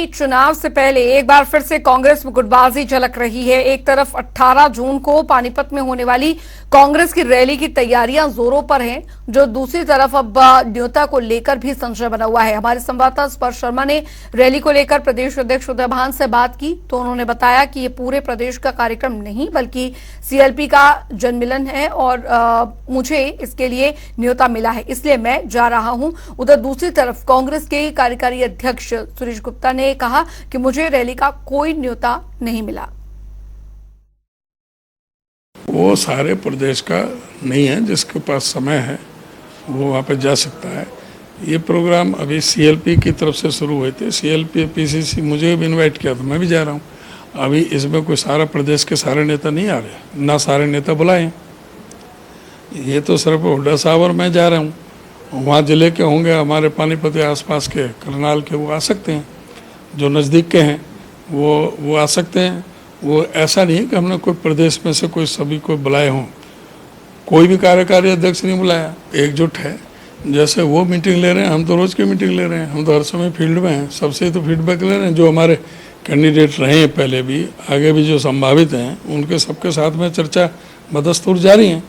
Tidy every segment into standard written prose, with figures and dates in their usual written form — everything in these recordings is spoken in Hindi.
चुनाव से पहले एक बार फिर से कांग्रेस में गुटबाजी झलक रही है। एक तरफ 18 जून को पानीपत में होने वाली कांग्रेस की रैली की तैयारियां जोरों पर हैं, जो दूसरी तरफ अब न्योता को लेकर भी संशय बना हुआ है। हमारे संवाददाता स्पर्श शर्मा ने रैली को लेकर प्रदेश अध्यक्ष उदय भान से बात की तो उन्होंने बताया कि ये पूरे प्रदेश का कार्यक्रम नहीं बल्कि सीएलपी का जनमिलन है और मुझे इसके लिए न्योता मिला है, इसलिए मैं जा रहा हूं। उधर दूसरी तरफ कांग्रेस के कार्यकारी अध्यक्ष सुरेश गुप्ता ने कहा कि मुझे रैली का कोई न्योता नहीं मिला। वो सारे प्रदेश का नहीं है, जिसके पास समय है वो वहाँ पे जा सकता है। ये प्रोग्राम अभी सीएलपी की तरफ से शुरू हुए थे। सीएलपी पीसीसी मुझे भी इनवाइट किया था, मैं भी जा रहा हूँ। अभी इसमें कोई सारा प्रदेश के सारे नेता नहीं आ रहे, ना सारे नेता बुलाए। ये तो सिर्फ हुड्डा साहब और मैं जा रहा हूँ। वहाँ जिले के होंगे, हमारे पानीपत के आसपास के करनाल के, वो आ सकते हैं। जो नज़दीक के हैं वो आ सकते हैं। वो ऐसा नहीं है कि हमने कोई प्रदेश में से कोई सभी को बुलाए हों। कोई भी कार्यकारी अध्यक्ष नहीं बुलाया, एकजुट है। जैसे वो मीटिंग ले रहे हैं, हम तो रोज़ की मीटिंग ले रहे हैं। हम तो हर समय फील्ड में हैं, सबसे तो फीडबैक ले रहे हैं। जो हमारे कैंडिडेट रहे हैं पहले भी, आगे भी जो संभावित हैं, उनके सबके साथ में चर्चा बदस्तूर जारी है।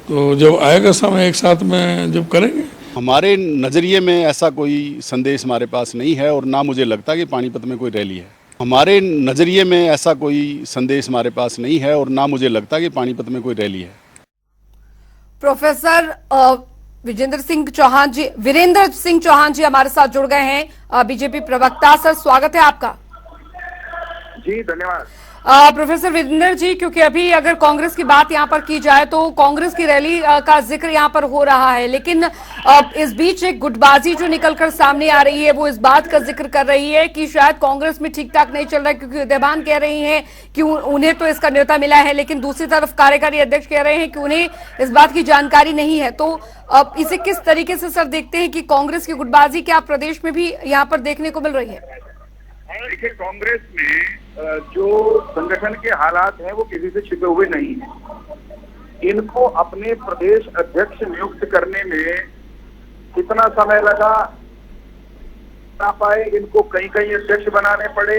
तो जब आएगा समय एक साथ में जब करेंगे। हमारे नज़रिए में ऐसा कोई संदेश हमारे पास नहीं है और ना मुझे लगता कि पानीपत में कोई रैली है। हमारे नज़रिए में ऐसा कोई संदेश हमारे पास नहीं है और ना मुझे लगता कि पानीपत में कोई रैली है। प्रोफेसर वीरेंद्र सिंह चौहान जी हमारे साथ जुड़ गए हैं, बीजेपी प्रवक्ता। सर, स्वागत है आपका। जी धन्यवाद। प्रोफेसर वीरेंद्र जी, क्योंकि अभी अगर कांग्रेस की बात यहाँ पर की जाए तो कांग्रेस की रैली का जिक्र यहाँ पर हो रहा है, लेकिन इस बीच एक गुटबाजी जो निकलकर सामने आ रही है वो इस बात का जिक्र कर रही है कि शायद कांग्रेस में ठीक ठाक नहीं चल रहा है, क्योंकि उदय भान कह रही हैं कि उन्हें तो इसका न्योता मिला है, लेकिन दूसरी तरफ कार्यकारी अध्यक्ष कह रहे हैं कि उन्हें इस बात की जानकारी नहीं है। तो अब इसे किस तरीके से सर देखते हैं कि कांग्रेस की गुटबाजी क्या प्रदेश में भी यहाँ पर देखने को मिल रही है? देखिए, कांग्रेस में जो संगठन के हालात हैं वो किसी से छिपे हुए नहीं है। इनको अपने प्रदेश अध्यक्ष नियुक्त करने में कितना समय लगा ना पाए, इनको कई कई अध्यक्ष बनाने पड़े,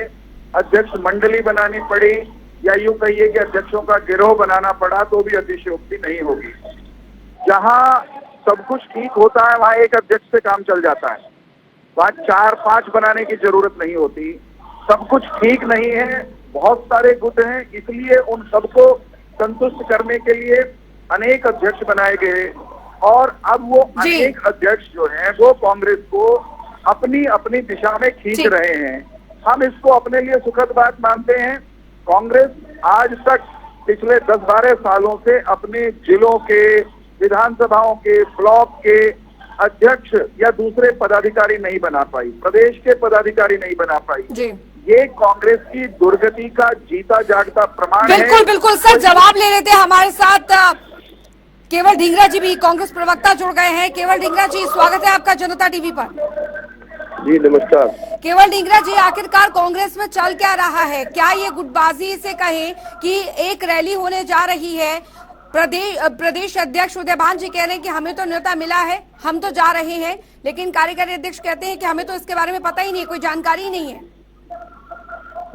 अध्यक्ष मंडली बनानी पड़ी, या यूं कहिए कि अध्यक्षों का गिरोह बनाना पड़ा, तो भी अतिशयोक्ति नहीं होगी। जहां सब कुछ ठीक होता है वहां एक अध्यक्ष से काम चल जाता है, वहां 4-5 बनाने की जरूरत नहीं होती। सब कुछ ठीक नहीं है, बहुत सारे गुट हैं, इसलिए उन सबको संतुष्ट करने के लिए अनेक अध्यक्ष बनाए गए और अब वो अनेक अध्यक्ष जो हैं वो कांग्रेस को अपनी अपनी दिशा में खींच रहे हैं। हम इसको अपने लिए सुखद बात मानते हैं। कांग्रेस आज तक पिछले 10-12 सालों से अपने जिलों के, विधानसभाओं के, ब्लॉक के अध्यक्ष या दूसरे पदाधिकारी नहीं बना पाई, प्रदेश के पदाधिकारी नहीं बना पाई। ये कांग्रेस की दुर्गति का जीता जागता प्रमाण है। बिल्कुल बिल्कुल सर, जवाब ले लेते हैं। हमारे साथ केवल ढींगरा जी भी कांग्रेस प्रवक्ता जुड़ गए हैं। केवल ढींगरा जी, स्वागत है आपका जनता टीवी पर। जी नमस्कार। केवल ढींगरा जी, आखिरकार कांग्रेस में चल क्या रहा है? क्या ये गुटबाजी से कहें कि एक रैली होने जा रही है, प्रदेश अध्यक्ष उदय भान जी कह रहे हैं कि हमें तो न्योता मिला है, हम तो जा रहे हैं, लेकिन कार्यकारी अध्यक्ष कहते हैं कि हमें तो इसके बारे में पता ही नहीं है, कोई जानकारी ही नहीं है।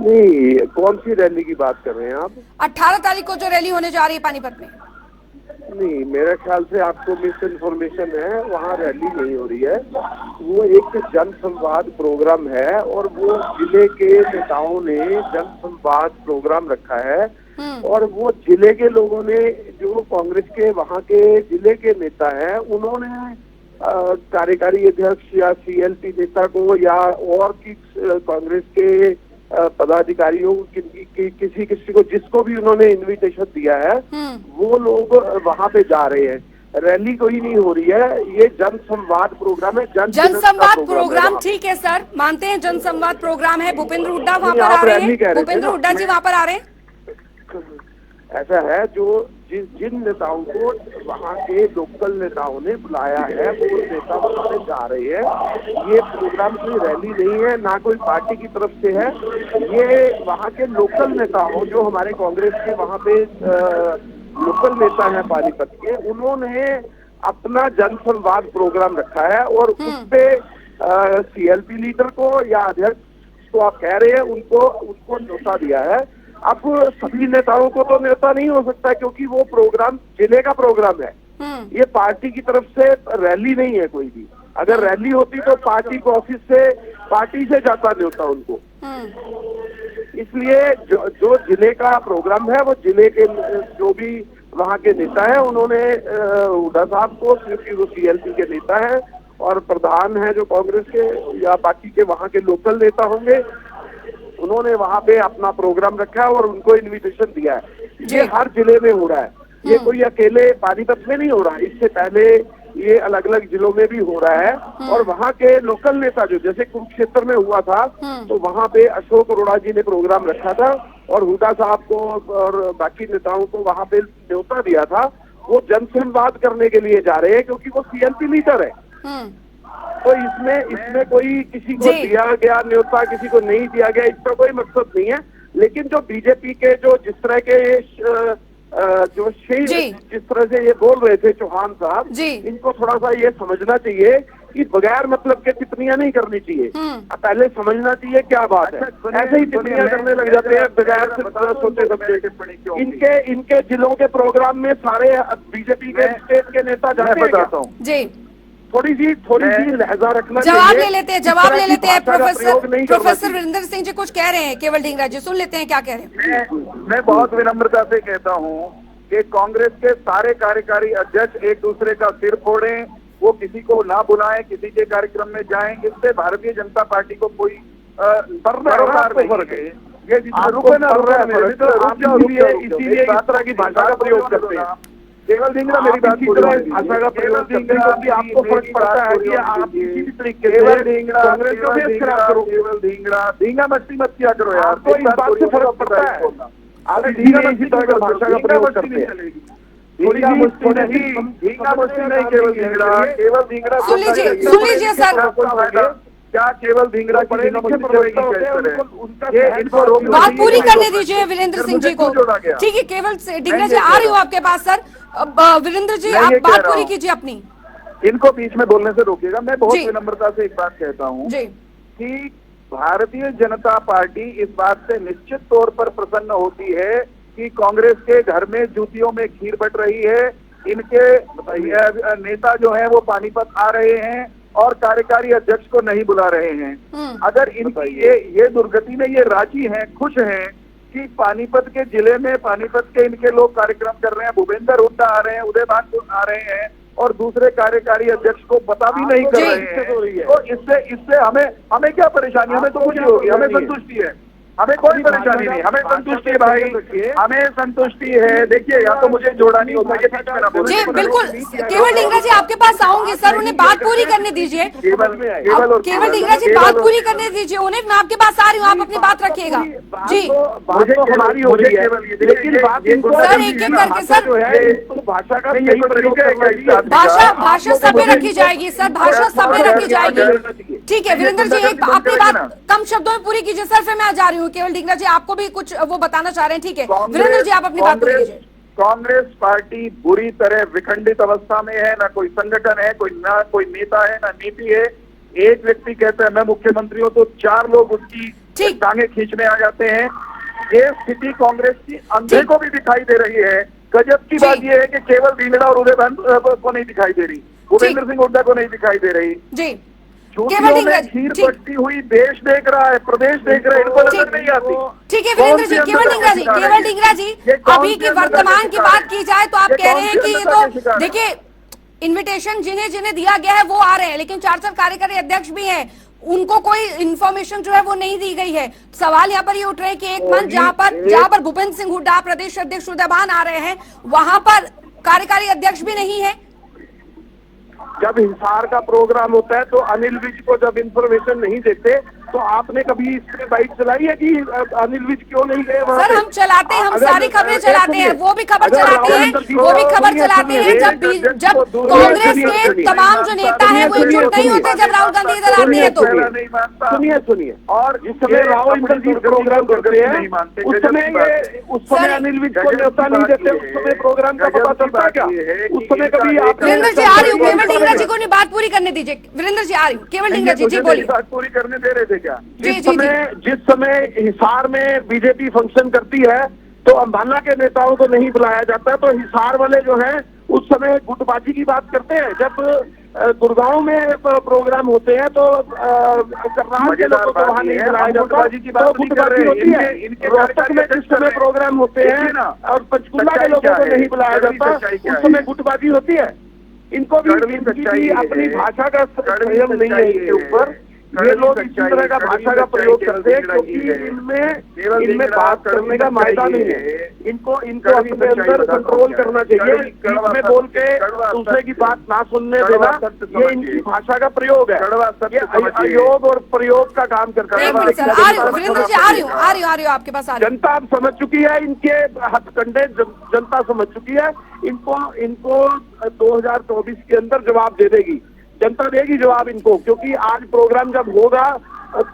नहीं, कौन सी रैली की बात कर रहे हैं आप? 18 तारीख को जो रैली होने जा रही है पानीपत में। नहीं, मेरे ख्याल से आपको मिस इन्फॉर्मेशन है। वहाँ रैली नहीं हो रही है, वो एक जन संवाद प्रोग्राम है और वो जिले के नेताओं ने जन संवाद प्रोग्राम रखा है और वो जिले के लोगों ने, जो कांग्रेस के वहाँ के जिले के नेता हैं, उन्होंने कार्यकारी अध्यक्ष या सीएलपी नेता को या और की कांग्रेस के पदाधिकारियों किसी को जिसको भी उन्होंने इनविटेशन दिया है, वो लोग वहाँ पे जा रहे हैं। रैली कोई नहीं हो रही है, ये जन संवाद प्रोग्राम है। जन संवाद प्रोग्राम ठीक है सर, मानते हैं जन संवाद प्रोग्राम है। भूपेंद्र हुड्डा वहाँ पर आ रहे हैं, भूपेंद्र हुड्डा जी वहाँ पर आ रहे हैं। ऐसा है, जो जिन नेताओं को वहाँ के लोकल नेताओं ने बुलाया है वो नेता वहाँ पे जा रहे हैं। ये प्रोग्राम कोई रैली नहीं है, ना कोई पार्टी की तरफ से है। ये वहाँ के लोकल नेताओं, जो हमारे कांग्रेस के वहाँ पे लोकल नेता हैं पानीपत के, उन्होंने अपना जन संवाद प्रोग्राम रखा है और उस पे सीएलपी लीडर को या अध्यक्ष जिसको आप कह रहे हैं उनको न्योता दिया है। अब सभी नेताओं को तो न्योता नहीं हो सकता क्योंकि वो प्रोग्राम जिले का प्रोग्राम है, ये पार्टी की तरफ से रैली नहीं है कोई भी। अगर रैली होती तो पार्टी को ऑफिस से पार्टी से जाता न्योता उनको। इसलिए जो जिले का प्रोग्राम है वो जिले के जो भी वहाँ के नेता है उन्होंने हुड्डा साहब को, क्योंकि वो सीएलपी के नेता है और प्रधान है जो कांग्रेस के या बाकी के वहाँ के लोकल नेता होंगे, उन्होंने वहाँ पे अपना प्रोग्राम रखा है और उनको इनविटेशन दिया है। ये हर जिले में हो रहा है, ये कोई अकेले पानीपत में नहीं हो रहा है, इससे पहले ये अलग अलग जिलों में भी हो रहा है। और वहाँ के लोकल नेता जो जैसे कुरुक्षेत्र में हुआ था तो वहाँ पे अशोक अरोड़ा जी ने प्रोग्राम रखा था और हुड्डा साहब को और बाकी नेताओं को वहाँ पे न्योता दिया था। वो जनसंवाद करने के लिए जा रहे हैं क्योंकि वो सीएलपी लीडर है। तो इसमें कोई किसी को दिया गया न्योता, किसी को नहीं दिया गया, इसका कोई मकसद नहीं है। लेकिन जो बीजेपी के जो जिस तरह के जो जिस तरह से ये बोल रहे थे चौहान साहब, इनको थोड़ा सा ये समझना चाहिए कि बगैर मतलब के टिप्पणियां नहीं करनी चाहिए। पहले समझना चाहिए क्या बात है, ऐसे ही टिप्पणियां करने लग जाते हैं बगैर सोचे समझे। इनके जिलों के प्रोग्राम में सारे बीजेपी के स्टेट के नेता जाते हैं। बताता हूँ, थोड़ी सी लहजा रखना जवाब ले लेते हैं प्रोफेसर वीरेंद्र सिंह जी कुछ कह रहे हैं, केवल ढींगरा जी सुन लेते हैं क्या कह रहे हैं। मैं बहुत विनम्रता से कहता हूं कि कांग्रेस के सारे कार्यकारी अध्यक्ष एक दूसरे का सिर फोड़ें, वो किसी को ना बुलाएं, किसी के कार्यक्रम में जाएं, इससे भारतीय जनता पार्टी को कोई सरोकार नहीं है। ये इसीलिए इस तरह की भाषा का प्रयोग करते हैं। केवल ढींगरा मेरी बात भाषा का प्रयोग करते हैं क्योंकि आपको फर्क पड़ता है कि आप किसी भी तरीके से कांग्रेस को फेस खराब करो। केवल ढींगा मस्ती मत किया करो यार, तो इस बात से फर्क पड़ता है। आप ढींगा मस्ती तरह का भाषा का प्रयोग करते हैं। ढींगा मस्ती नहीं केवल ढींगरा सुन लीजिए सर, क्या केवल ढींगरा की बात पूरी करने दीजिए वीरेंद्र सिंह जी को। ठीक है केवल ढींगरा जी आ रही हूँ आपके पास सर। वीरेंद्र जी आप बात पूरी कीजिए अपनी। इनको बीच में बोलने से रोकिएगा। मैं बहुत विनम्रता से एक बात कहता हूँ कि भारतीय जनता पार्टी इस बात से निश्चित तौर पर प्रसन्न होती है कि कांग्रेस के घर में जूतियों में खीर बट रही है। इनके नेता जो है वो पानीपत आ रहे हैं और कार्यकारी अध्यक्ष को नहीं बुला रहे हैं। अगर इनकी ये दुर्गति में ये राजी हैं, खुश हैं कि पानीपत के जिले में पानीपत के इनके लोग कार्यक्रम कर रहे हैं, भूपेंद्र हुड्डा आ रहे हैं, उदय भानु आ रहे हैं और दूसरे कार्यकारी अध्यक्ष को पता भी नहीं कर रहे हैं, तो इससे हमें क्या परेशानी? हमें तो खुशी होगी, हमें संतुष्टि है, हमें कोई परेशानी नहीं, हमें संतुष्टि है भाई, हमें संतुष्टि है। देखिए या तो मुझे जोड़ा नहीं होता, ये बीच में ना बोलो। जी बिल्कुल, केवल ढींगरा जी आपके पास आऊंगी सर, उन्हें बात पूरी करने दीजिए। केवल ढींगरा जी बात पूरी करने दीजिए उन्हें, मैं आपके पास आ रही हूँ, आप अपनी बात रखिएगा। जी बात तो हमारी हो रही है लेकिन बात सर एक एक करके सर भाषा का यही प्रयोग है। भाषा सब में रखी जाएगी सर, भाषा सब में रखी जाएगी। ठीक है वीरेंद्र जी एक अपनी बात कम शब्दों में पूरी कीजिए सर, फिर मैं जा रही हूँ। केवल ढींगरा जी आपको भी कुछ वो बताना चाह रहे हैं, ठीक है वीरेंद्र जी आप अपनी बात पूरी कीजिए। कांग्रेस पार्टी बुरी तरह विखंडित अवस्था में है, ना कोई संगठन है, ना कोई नेता है, ना नीति है। एक व्यक्ति कहता है मैं मुख्यमंत्री हूँ तो 4 लोग उसकी टांगे खींचने आ जाते हैं। ये स्थिति कांग्रेस की अंधे को भी दिखाई दे रही है। गजब की बात यह है कि केवल ढींगरा और उदय भानु को नहीं दिखाई दे रही, भूपेंद्र सिंह हुड्डा को नहीं दिखाई दे रही। जी केवल खीर बटती हुई देश देख रहा है, प्रदेश देख रहा है, इनको नजर नहीं आती। ठीक है वीरेंद्र जी, केवल ढींगरा जी अभी के वर्तमान की बात की जाए तो आप कह रहे हैं कि ये तो देखिए इनविटेशन जिन्हें जिन्हें दिया गया है वो आ रहे हैं, लेकिन 4 कार्यकारी अध्यक्ष भी हैं, उनको कोई इन्फॉर्मेशन जो है वो नहीं दी गई है। सवाल यहाँ पर ये उठ रहे हैं कि एक मंच जहाँ पर भूपेंद्र सिंह हुड्डा प्रदेश अध्यक्ष उदय भानु आ रहे हैं, वहां पर कार्यकारी अध्यक्ष भी नहीं है। जब हिसार का प्रोग्राम होता है तो अनिल विज को जब इंफॉर्मेशन नहीं देते तो आपने कभी इस पे बाइट चलाई है कि अनिल विज क्यों नहीं गए वहां? सर हम चलाते हैं, हम सारी खबरें चलाते हैं, वो भी खबर चलाते हैं, जब कांग्रेस के तमाम जो नेता हैं वो इकजुट नहीं होते जब राहुल गांधी इधर आते हैं तो सुनिए और जिस समय राहुल इंटरव्यू प्रोग्राम करते हैं उस समय अनिल विज को न्योता नहीं देते, उस समय प्रोग्राम का पता चलता है क्या? उस समय कभी आप वीरेंद्र जी आ रही हूँ, केवल ढींगरा जी को नहीं बात पूरी करने दीजिए। वीरेंद्र जी आ रही हूँ, केवल ढींगरा जी बोलिए। बात पूरी करने दे रहे थे क्या? जी, जी, जिस समय हिसार में बीजेपी फंक्शन करती है तो अम्बाला के नेताओं को नहीं बुलाया जाता, तो हिसार वाले जो हैं उस समय गुटबाजी की बात करते हैं। जब गुड़गांव में प्रोग्राम होते हैं तो करनाल के लोगों को वहाँ नहीं बुलाया जाता, तो गुटबाजी होती है। रोहतक में जिस समय प्रोग्राम होते हैं और पंचकुला के लोगों को नहीं बुलाया जाता, उस समय गुटबाजी होती है। इनको भी अपनी भाषा का संयम नहीं है इनके ऊपर। ये लोग इस तरह का भाषा का प्रयोग करते हैं क्योंकि इनमें बात करने का मायदा नहीं है। इनको अपने अंदर कंट्रोल करना चाहिए। बीच में बोल के दूसरे की बात ना सुनने देना, ये इनकी भाषा का प्रयोग है। ये अयोग और प्रयोग का काम करता है। वीरेंद्र जी आ रही हूँ आपके पास। जनता अब समझ चुकी है, इनके हथकंडे जनता समझ चुकी है। इनको 2024 के अंदर जवाब दे देगी जनता, देगी जवाब इनको। क्योंकि आज प्रोग्राम जब होगा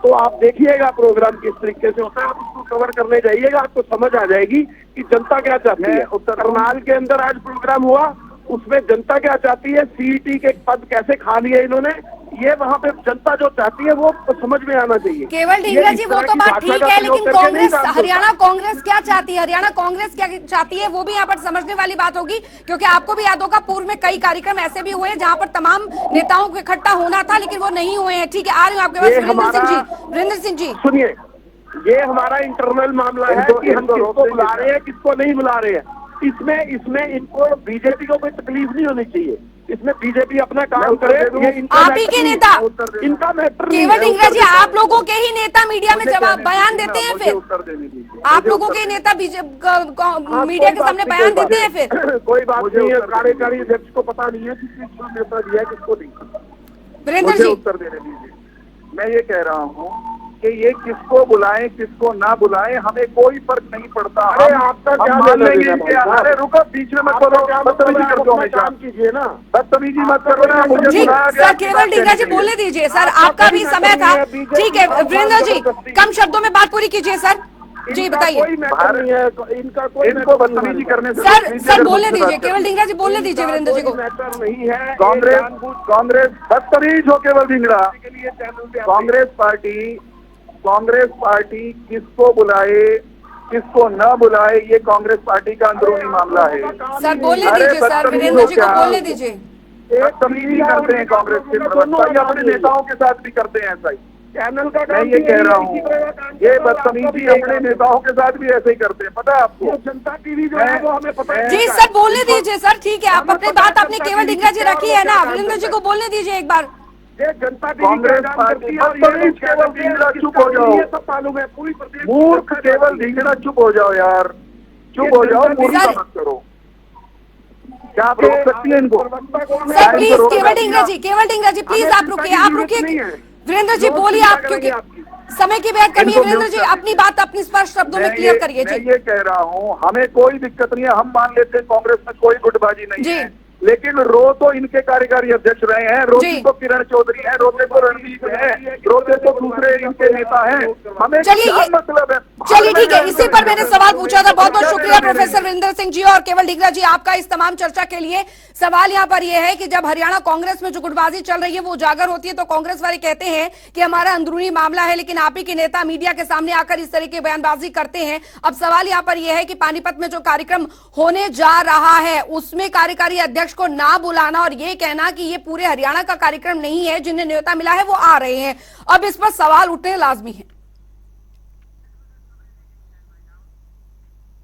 तो आप देखिएगा प्रोग्राम किस तरीके से होता है, आप उसको कवर करने जाइएगा, आपको समझ आ जाएगी कि जनता क्या चाहती है। करनाल के अंदर आज प्रोग्राम हुआ, उसमें जनता क्या चाहती है, सीईटी के पद कैसे खा लिए इन्होंने, ये वहाँ पे जनता जो चाहती है वो समझ में आना चाहिए। केवल ढींगरा जी वो तो बात ठीक है, लेकिन कांग्रेस, हरियाणा कांग्रेस क्या चाहती है, हरियाणा कांग्रेस क्या चाहती है, वो भी यहाँ पर समझने वाली बात होगी। क्योंकि आपको भी याद होगा पूर्व में कई कार्यक्रम ऐसे भी हुए जहाँ पर तमाम नेताओं को इकट्ठा होना था, लेकिन वो नहीं हुए हैं। ठीक है, आ रही हूँ आपके पास। वीरेंद्र सिंह जी सुनिए, ये हमारा इंटरनल मामला है कि हम किसको बुला रहे हैं, किसको नहीं बुला रहे हैं। इसमें इनको बीजेपी को कोई तकलीफ नहीं होनी चाहिए। इसमें बीजेपी अपना काम करे। आप ही के नेता, इनका मैटर केवल ढींगरा जी, आप लोगों के ही नेता मीडिया में जवाब बयान देते हैं, फिर आप लोगों के नेता मीडिया के सामने बयान देते हैं। फिर कोई बात नहीं है, कार्यकारी अध्यक्ष को पता नहीं है किसको नेता दिया है किसको नहीं। वीरेंद्र जी उत्तर देने दीजिए। मैं ये कह रहा हूँ कि ये किसको बुलाएं किसको ना बुलाएं हमें कोई फर्क नहीं पड़ता। अरे आपका क्या मान लेंगे कि अरे रुको, बीच में मत बोलो, बदतमीजी कर दो हमेशा। काम कीजिए ना, बदतमीजी मत करो ना। मुझे जी सर, केवल ढींगरा जी बोलने दीजिए सर, आपका भी समय था। ठीक है वीरेंद्र जी, कम शब्दों में बात पूरी कीजिए सर। जी बताइए। कोई मैटर नहीं है इनका, कोई इनको बदतमीजी करने से सर बोलने दीजिए, केवल ढींगरा जी बोलने दीजिए वीरेंद्र जी को। मैटर नहीं है। कांग्रेस बदतमीज हो केवल ढींगरा। कांग्रेस पार्टी किसको बुलाए किसको न बुलाए ये कांग्रेस पार्टी का अंदरूनी मामला है। सर बोलने दीजिए सर, वीरेंद्र जी को बोलने दीजिए। बदतमीजी करते हैं कांग्रेस के प्रवक्ता, ये अपने नेताओं के साथ भी करते हैं ऐसा ही। चैनल का मैं ये कह रहा हूँ, ये बदतमीजी अपने नेताओं के साथ भी ऐसे ही करते हैं, पता है आपको। जनता टीवी जो है वो हमें पता है। जी सर बोलने दीजिए सर, ठीक है, आप अपनी बात अपने केवल ढींगरा जी रखी है ना, वीरेंद्र जी को बोलने दीजिए एक बार। ये जनता कांग्रेस पार्टी केवल ढींगरा चुप हो जाओ, सब मालूम है पूरी प्रदेश। मूर्ख केवल ढींगरा चुप हो जाओ यार, चुप हो जाओ, मूर्खता मत करो। क्या आप रोक सकती है इनको? सर प्लीज केवल ढींगरा जी प्लीज आप रुकिए। वीरेंद्र जी बोलिए आप, क्योंकि समय की बेहद कमी है। वीरेंद्र जी अपनी बात अपनी स्पष्ट शब्दों में क्लियर करिए। मैं ये कह रहा हूँ, हमें कोई दिक्कत नहीं है, हम मान लेते हैं कांग्रेस में कोई गुटबाजी नहीं है, लेकिन रो तो इनके कार्यकारी अध्यक्ष रहे हैं, रोते तो किरण चौधरी है, रोते तो रणदीप है, रोते तो दूसरे इनके नेता हैं। हमें क्या मतलब है? चलिए ठीक है, इसी पर मैंने सवाल पूछा था। बहुत बहुत शुक्रिया प्रोफेसर वीरेंद्र सिंह जी और केवल ढींगरा जी आपका इस तमाम चर्चा के लिए। सवाल यहाँ पर यह है कि जब हरियाणा कांग्रेस में जो गुटबाजी चल रही है वो उजागर होती है तो कांग्रेस वाले कहते हैं कि हमारा अंदरूनी मामला है, लेकिन आप ही के नेता मीडिया के सामने आकर इस तरह की बयानबाजी करते हैं। अब सवाल यहाँ पर यह है कि पानीपत में जो कार्यक्रम होने जा रहा है उसमें कार्यकारी अध्यक्ष को ना बुलाना और ये कहना कि ये पूरे हरियाणा का कार्यक्रम नहीं है, जिन्हें न्योता मिला है वो आ रहे हैं, अब इस पर सवाल उठने लाजमी है।